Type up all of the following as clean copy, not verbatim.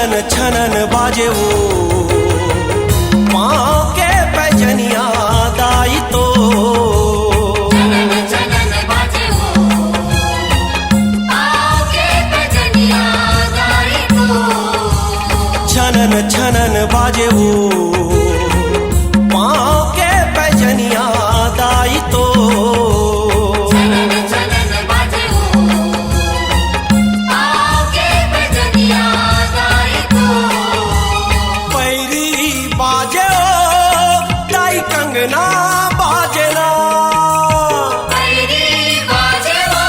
छनन छनन बाजे वो पाँव के पैजनिया दाई तो छनन छनन बाजे वो पाँव के पैजनिया दाई तो छनन छनन बाजे वो पाँव के पैजनिया दाई तो छनन छनन बाजे वो पाँव के पैजनिया दाई तो पैरी बाजे ओ दाई कंगना बाजना पैरी बाजे वो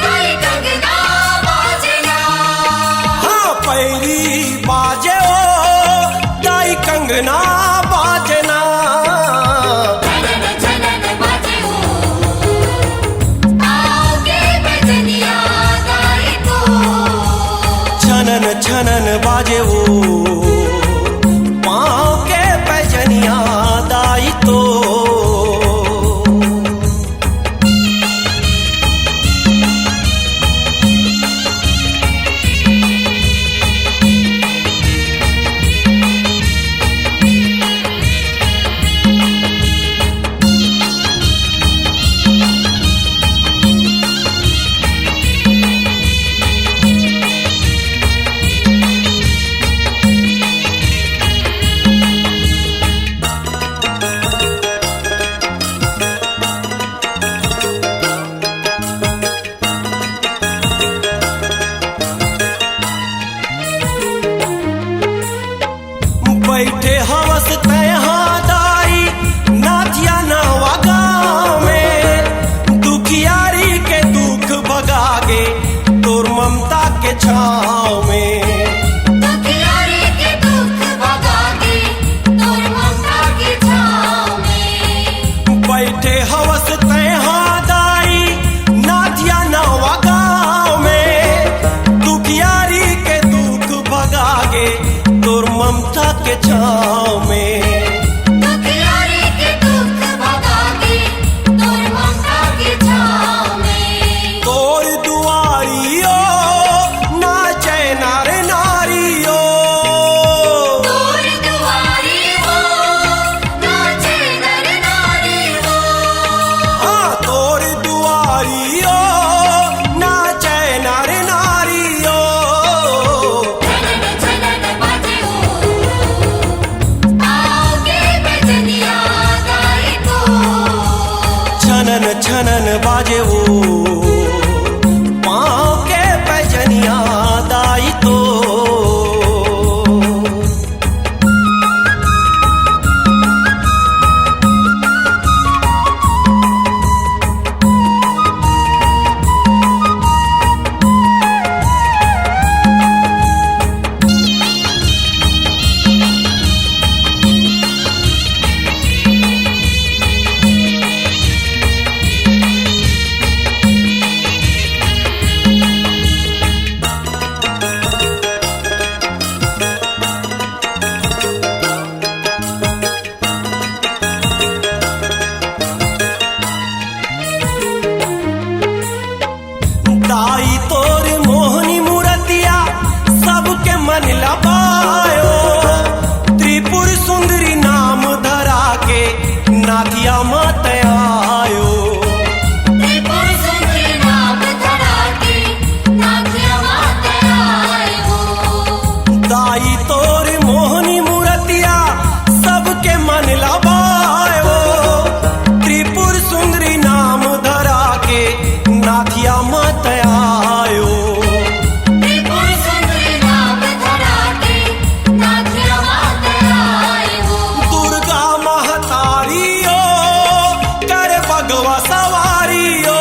दाई कंगना बाजना हाँ पैरी बाजे ओ दाई कंगना बाजना छनन छनन बाजे वो पाँव के पैजनिया दाई तो छनन छनन बाजे वो पाँव के पैजनिया दाई तो बैठे हवस तहाँ दाई नाचिया नवा गाँव में दुखियारी के दुख भगागे तोर ममता के छाँव में दुखियारी के दुख भगागे तोर ममता की छाँव में बैठे हवस तहाँ दाई नाचिया नवा गाँव में दुखियारी के दुख भगागे तोर ममता के छाँव में दुखियारी के दुख भगागे तोर ममता की छाँव में तोर दुआरियो नाचे नार नारियो तोर दुआरी हो नाचे नर नारी हो हाँ तोर दुआरियो नाचे नार नारियो छनन छनन बाजे हो पाँव के पैजनिया दाई तो छनन छनन बाजे वो पाँव के पैजनिया दाई तो दाई तोर मोहनी मूर्तिया सबके मन लबायो त्रिपुर सुंदरी नाम धरा के नाथिया मत आयो त्रिपुर सुंदरी नाम धरा के नाथिया मात आयो दाई तोर मोहनी मूर्तिया सबके मन लबायो त्रिपुर सुंदरी नाम धरा के नाथिया मत आयो त्रिपुर सुंदरी नाम धरा के नाथिया मात आयो दुर्गा महतारियो कर भगवा सवारियो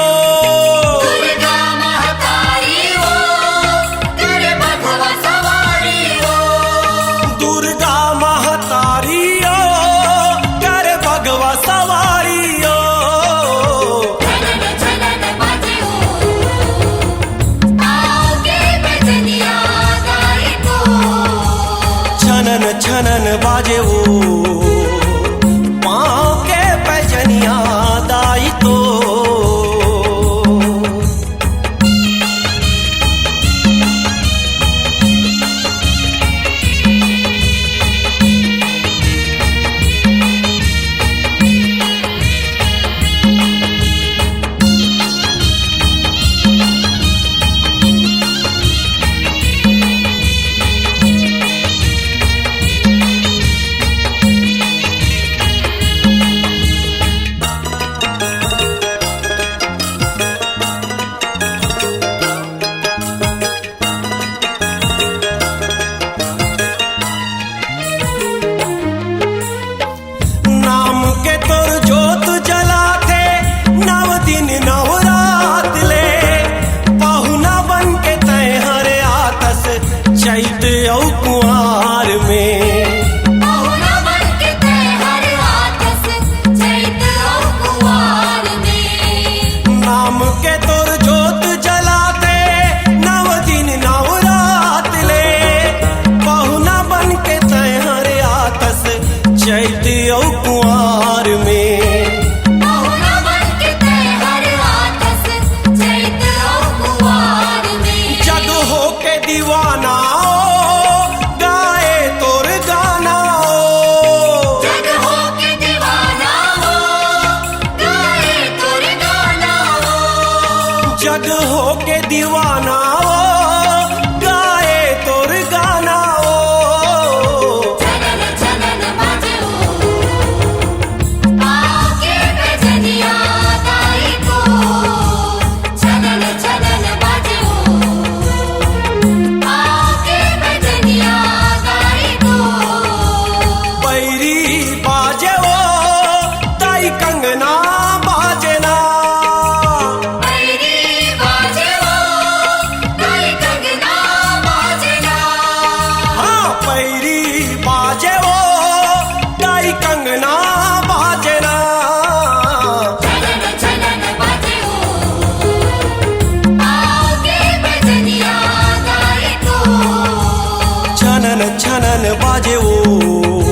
दुर्गा महतारी हो कर भगवा सवारी हो दुर्गा महतारियो कर भगवा सवारियो छनन छनन बाजे हो पाँव के पैजनिया दाई तो छनन छनन बाजे वो पाँव के पैजनिया दाई तो चैत औ कुआर में बहुना बन के हर आतस चैत औ कुवार में नाम के तोर जोत जलाते नव दिन नव रात ले बहुना बन के हर आतस चैत औ कुआर में बहुना बन के हर आतस चैत औ कुवार में जग हो के दीवाना ओ, गाए तोर गाना ओ। जग हो के दीवाना हो गाए तोर गाना हो जग हो के दीवाना ओ, गाए तोर गाना ओ। चलन चलन बाजे आके बजनिया गाई को चलन चलन बाजे आके बजनिया गाई को बैरी बाजे ओ ताई कंगना बाजे ना बैरी बाजे गाई कंगना बाजे ना हाँ बैरी बाजे ओ ताई कंगना बाजे ना चलन चलन बाजे आके बजनिया गाई को छनन छनन बाजे ओ